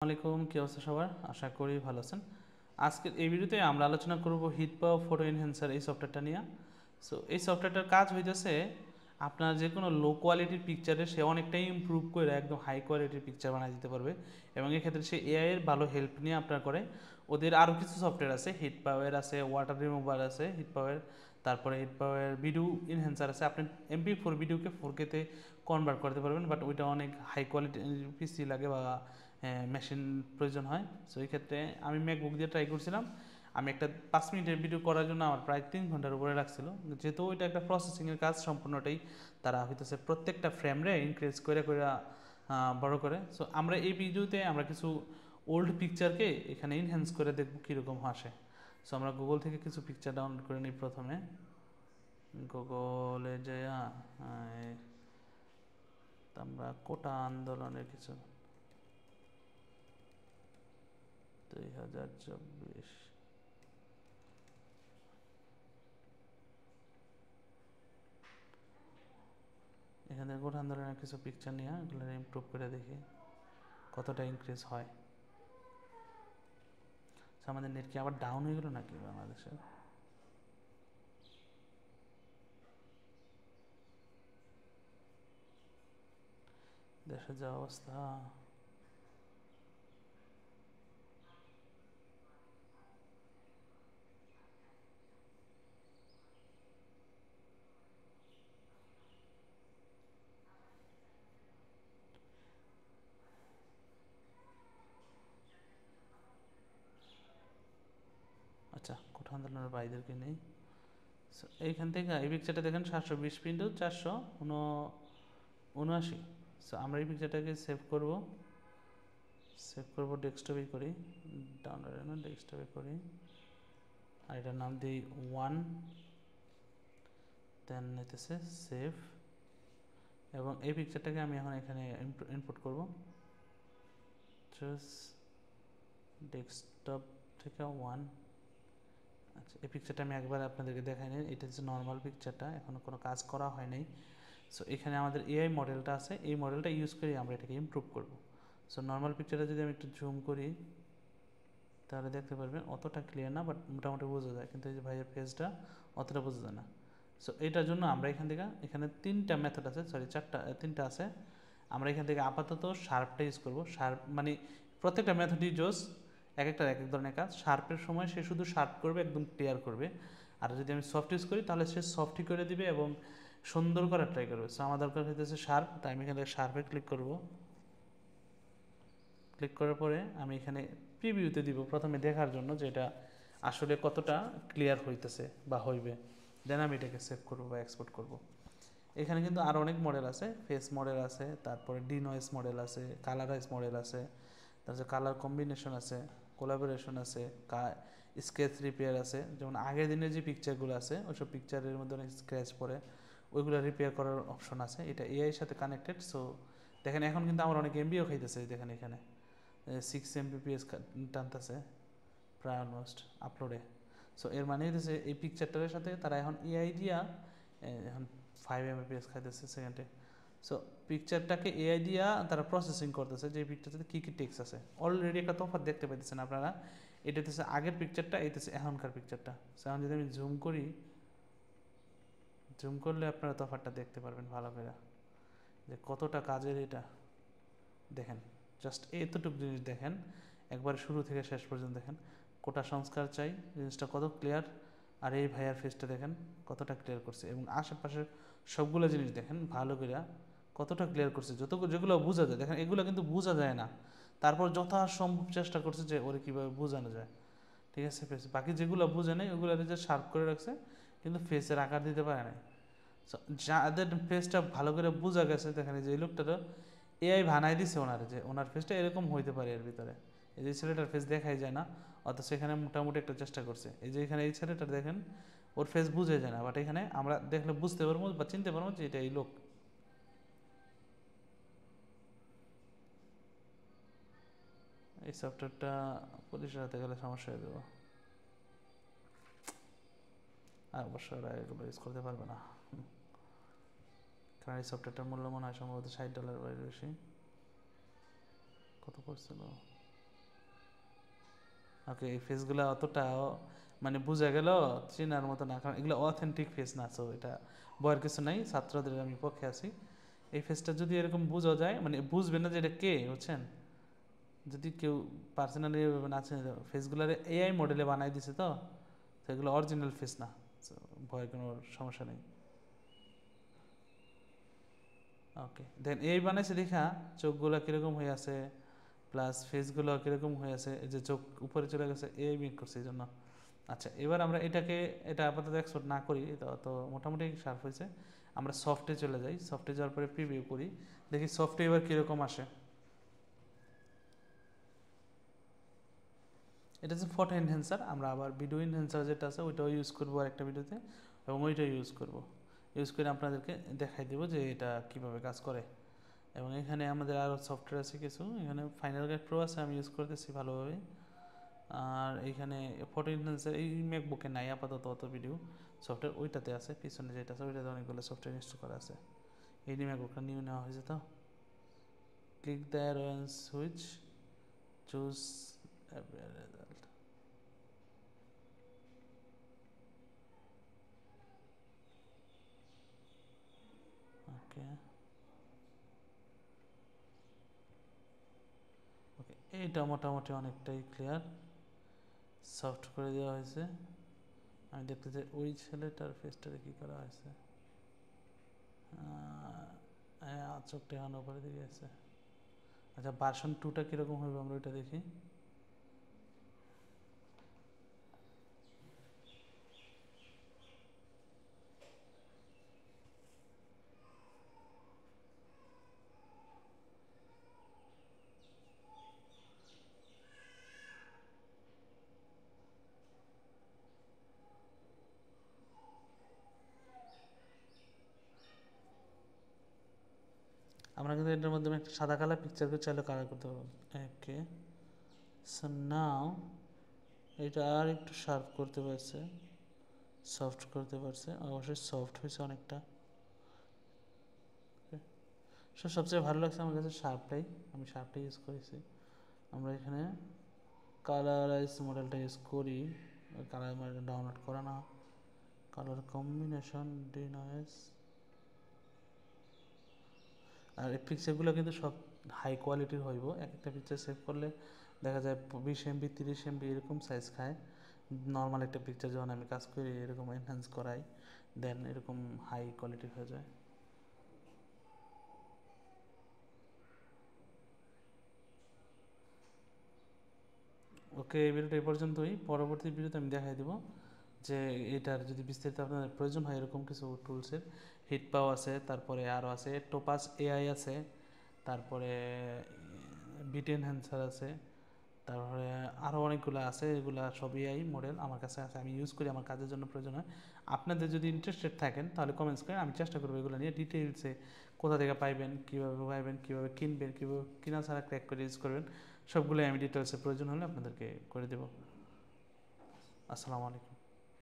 আসসালামাইকুম, কি অবস্থা সবার? আশা করি ভালো আছেন। আজকের এই ভিডিওতে আমরা আলোচনা করব হিটপাও ফটো এনহ্যান্সার এই সফটওয়্যারটা নিয়ে। সো এই সফটওয়্যারটার কাজ হইতেছে আপনার যে কোনো লো কোয়ালিটির পিকচারে সে অনেকটাই ইমপ্রুভ করে একদম হাই কোয়ালিটির পিকচার বানিয়ে দিতে পারবে, এবং এক্ষেত্রে সে এআই এর ভালো হেল্প নিয়ে আপনার করে। ওদের আরও কিছু সফটওয়্যার আছে, হিটপাওয়ের আছে, ওয়াটার রিমুভার আছে হিটপাওয়ের, তারপরে হিটপাওয়ের ভিডিও এনহ্যান্সার আছে। আপনি MP4 ভিডিওকে 4K-তে কনভার্ট করতে পারবেন, বাট ওইটা অনেক হাই কোয়ালিটির পিসি লাগে বা মেশিন প্রয়োজন হয়। সো এই ক্ষেত্রে আমি ম্যাকবুক দিয়ে ট্রাই করছিলাম। আমি একটা 5 মিনিটের ভিডিও করার জন্য আমার প্রায় 3 ঘন্টার উপরে লাগছিল, যেহেতু ওইটা একটা প্রসেসিংয়ের কাজ সম্পূর্ণটাই তারা হইতেছে প্রত্যেকটা ফ্রেমরে ইনক্রিজ করে করে বড় করে। সো আমরা এই ভিডিওতে আমরা কিছু ওল্ড পিকচারকে এখানে ইনহ্যান্স করে দেখব কীরকম আসে। সো আমরা গুগল থেকে কিছু পিকচার ডাউনলোড করে নিই। প্রথমে গুগলে যে আমরা কোটা আন্দোলনের কিছু 2024 এখানে গোটা আন্দোলনের কিছু পিকচার নিয়ে এগুলো ইমপ্রুভ করে দেখি কতটা ইনক্রিজ হয়। আমাদের নেট কি আবার ডাউন হয়ে গেল নাকি বাংলাদেশের? দেশের যা অবস্থা, আচ্ছা কোটা আন্দোলনের ভাইদেরকে নেই। এইখান থেকে এই পিকচারটা দেখেন 720x479। সো আমরা এই পিকচারটাকে সেভ করব ডেস্কটপে করি, ডাউনলোডে না ডেস্কটপে করি, আর এটার নাম দিই 1, দেন নিতেছে সেভ। এবং এই পিকচারটাকে আমি এখন এখানে ইনপুট করব। চুজ ডেস্কটপ থেকে 1। আচ্ছা, এই পিকচারটা আমি একবার আপনাদেরকে দেখাই নিই। এটা হচ্ছে নর্মাল পিকচারটা, এখনও কোনো কাজ করা হয় নাই। সো এখানে আমাদের এআই মডেলটা আছে, এই মডেলটা ইউজ করে আমরা এটাকে ইমপ্রুভ করব। সো নর্মাল পিকচারটা যদি আমি একটু জুম করি তাহলে দেখতে পারবেন অতটা ক্লিয়ার না, বাট মোটামুটি বোঝা যায়, কিন্তু এই যে ভাইয়ের ফেসটা অতটা বোঝা যায় না। সো এটার জন্য আমরা এখানে 3টা মেথড আছে, সরি 3টা আছে। আমরা এখান থেকে আপাতত শার্পটা ইউজ করব। শার্প মানে প্রত্যেকটা মেথডই জোস, এক একটা এক এক ধরনের কাজ। শার্পের সময় সে শুধু শার্প করবে, একদম ক্লিয়ার করবে। আর যদি আমি সফট ইউজ করি তাহলে সে সফটই করে দিবে এবং সুন্দর করার ট্রাই করবে। সো আমার দরকার হইতেছে শার্প, তাই আমি এখানে শার্পে ক্লিক করব। ক্লিক করার পরে আমি এখানে প্রিভিউতে দিব প্রথমে দেখার জন্য যে এটা আসলে কতটা ক্লিয়ার হইতেছে বা হইবে। দেন আমি এটাকে সেভ করব বা এক্সপোর্ট করব। এখানে কিন্তু আরও অনেক মডেল আছে, ফেস মডেল আছে, তারপরে ডিনয়েস মডেল আছে, কালারাইজ মডেল আছে, তারপরে কালার কম্বিনেশন আছে, কোলাবোরেশন আছে, স্কেচ রিপেয়ার আছে। যেমন আগের দিনের যে পিকচারগুলো আছে ওইসব পিকচারের মধ্যে অনেক স্ক্র্যাচ পড়ে, ওইগুলো রিপেয়ার করার অপশন আছে। এটা এআইয়ের সাথে কানেক্টেড। সো দেখেন এখন কিন্তু আমার অনেক এমবিও খাইতেছে, দেখেন এখানে 6 Mbps টানতেছে প্রায় অলমোস্ট আপলোডে। সো এর মানে হচ্ছে এই পিকচারটার সাথে তারা এখন এআই দিয়া এখন 5 Mbps খাইতেছে সেকেন্ডে। সো পিকচারটাকে এআই দিয়া তারা প্রসেসিং করতেছে যে পিকচারটাতে কী কী টেক্সট আছে। অলরেডি একটা তফাৎ দেখতে পাইতেছেন আপনারা, এটা হচ্ছে আগের পিকচারটা, এটা হচ্ছে এখনকার পিকচারটা। সো এখন যদি আমি জুম করি, জুম করলে আপনারা তফাৎটা দেখতে পারবেন ভালো করে যে কতটা কাজের এটা। দেখেন জাস্ট এতটুকু জিনিস দেখেন, একবার শুরু থেকে শেষ পর্যন্ত দেখেন। কোটা সংস্কার চাই জিনিসটা কত ক্লিয়ার, আর এই ভাইয়ার ফেসটা দেখেন কতটা ক্লিয়ার করছে, এবং আশেপাশের সবগুলো জিনিস দেখেন ভালো করে কতটা ক্লিয়ার করছে। যেগুলো বোঝা যায়, দেখেন এগুলো কিন্তু বোঝা যায় না, তারপর যথাসম্ভব চেষ্টা করছে যে ওরে কীভাবে বোঝানো যায়। ঠিক আছে, ফেস বাকি যেগুলো বোঝে নেই ওগুলো যে শার্প করে রাখছে, কিন্তু ফেসের আকার দিতে পারে নাই। যাদের ফেসটা ভালো করে বোঝা গেছে, দেখেন যে এই লোকটারও এআই বানাই দিছে ওনার, যে ওনার ফেসটা এরকম হইতে পারে এর ভিতরে। এই যে ছেলেটার ফেস দেখাই যায় না, অথচ এখানে মোটামুটি একটা চেষ্টা করছে। এই যে এখানে এই ছেলেটার দেখেন ওর ফেস বুঝে যায় না, বাট এখানে আমরা দেখলে বুঝতে পারবো বা চিনতে পারবো যে এটা এই লোক। এই সফটওয়্যারটা পুলিশের হাতে গেলে সমস্যা হয়ে যাবো, আর অবশ্য ওরা এগুলো ইউজ করতে পারবে না, কারণ এই সফটওয়্যারটার মূল্য মনে হয় সম্ভবত $60 বাইরে বেশি। কত পড়ছিল? ওকে, এই ফেসগুলো অতটাও মানে বোঝা গেল চেনার মতো না, কারণ এগুলো অথেন্টিক ফেস না। সো এটা ভয়ের কিছু নাই, ছাত্রদের আমি পক্ষে আছি। এই ফেসটা যদি এরকম বোঝা যায়, মানে বুঝবেন না যে এটা কে, বুঝছেন? যদি কেউ পার্সোনালি না চেনে, ফেসগুলোর এআই মডেলে বানাই দিছে, তো এগুলো অরিজিনাল ফেস না। So, ভয়ের কোনো সমস্যা নেই। ওকে, দেন এই বানাইছে দেখা চোখগুলো কীরকম হয়ে আছে, প্লাস ফেসগুলো কীরকম হয়ে আছে, এই যে চোখ উপরে চলে গেছে, এই মেক করছে এই জন্য। আচ্ছা, এবার আমরা এটা আপাতত এক্সপোর্ট না করি, তো মোটামুটি শার্প হয়েছে। আমরা সফটে চলে যাই, সফটে যাওয়ার পরে প্রিভিউ করি, দেখি সফটে এবার কীরকম আসে। এটা হচ্ছে ফটো এনহ্যান্সার। আমরা আবার ভিডিও এনহ্যান্সার যেটা আছে ওইটাও ইউজ করবো আরেকটা ভিডিওতে, এবং ওইটাও ইউজ করে আপনাদেরকে দেখাই দেবো যে এটা কিভাবে কাজ করে। এবং এখানে আমাদের আরও সফটওয়্যার আছে কিছু, এখানে ফাইনাল কাট প্রো আছে, আমি ইউজ করতেছি ভালোভাবে। আর এইখানে ফটো এনহ্যান্সার এই ম্যাকবুকে নাই আপাতত, অত ভিডিও সফটওয়্যার ওইটাতে আছে, পিছনে যেটা আছে ওইটাতে অনেকগুলো সফটওয়্যার ইনস্টল করা আছে। এই ম্যাকবুকটা নিউ নেওয়া হয়েছে। তো click the arrow and switch, choose result. Okay okay, এইটা মোটামুটি অনেকটাই ক্লিয়ার, সফট করে দেওয়া হয়েছে। আমি দেখতে চাই ওই ছেলেটার ফেসটাতে কী করা হয়েছে। চোখটা এখন উপরে দিকে আছে। আচ্ছা, ভার্সন 2টা কীরকম হবে আমরা ওইটা দেখি। আমরা কিন্তু এটার মাধ্যমে একটা সাদা কালার পিকচারকে চাইলে কালার করতে পারবো। ওকে, সো নাও এটা আর একটু শার্প করতে পারছে, সফট করতে পারছে, অবশ্যই সফট হয়েছে অনেকটা। সো সবচেয়ে ভালো লাগছে আমার কাছে শার্পটাই, আমি শার্পটাই ইউজ করেছি। আমরা এখানে কালারাইজ মডেলটা ইউজ করি, কালার মডেল ডাউনলোড করা না, কালার কম্বিনেশন ডিনয়েস। আর এই পিকচারগুলো কিন্তু সব হাই কোয়ালিটির হইব। এক একটা পিকচার সেভ করলে দেখা যায় 20 MB 30 MB এরকম সাইজ খায়। নর্মাল একটা পিকচার যখন আমি কাজ করি এরকম এনহ্যান্স করাই, দেন এরকম হাই কোয়ালিটির হয়ে যায়। ওকে, এই ভিডিওটা এই পর্যন্তই। পরবর্তী ভিডিওতে আমি দেখাই দেবো যে এটার যদি বিস্তারিত আপনাদের প্রয়োজন হয় এরকম কিছু টুলসের, হিট পাও আছে, তারপরে আরও আছে টোপাস এআই আছে, তারপরে বিট এনহ্যান্সার আছে, তারপরে আরও অনেকগুলো আছে, এগুলো সব এআই মডেল আমার কাছে আছে, আমি ইউজ করি, আমার কাজের জন্য প্রয়োজন হয়। আপনাদের যদি ইন্টারেস্টেড থাকেন তাহলে কমেন্টস করেন, আমি চেষ্টা করবো এগুলো নিয়ে ডিটেলসে কোথা থেকে পাইবেন, কীভাবে কিনবেন, কীভাবে কিনা ছাড়া ক্র্যাক করে ইউজ করবেন, সবগুলোই আমি ডিটেলসে প্রয়োজন হলে আপনাদেরকে করে দেবো। আসসালামু আলাইকুম।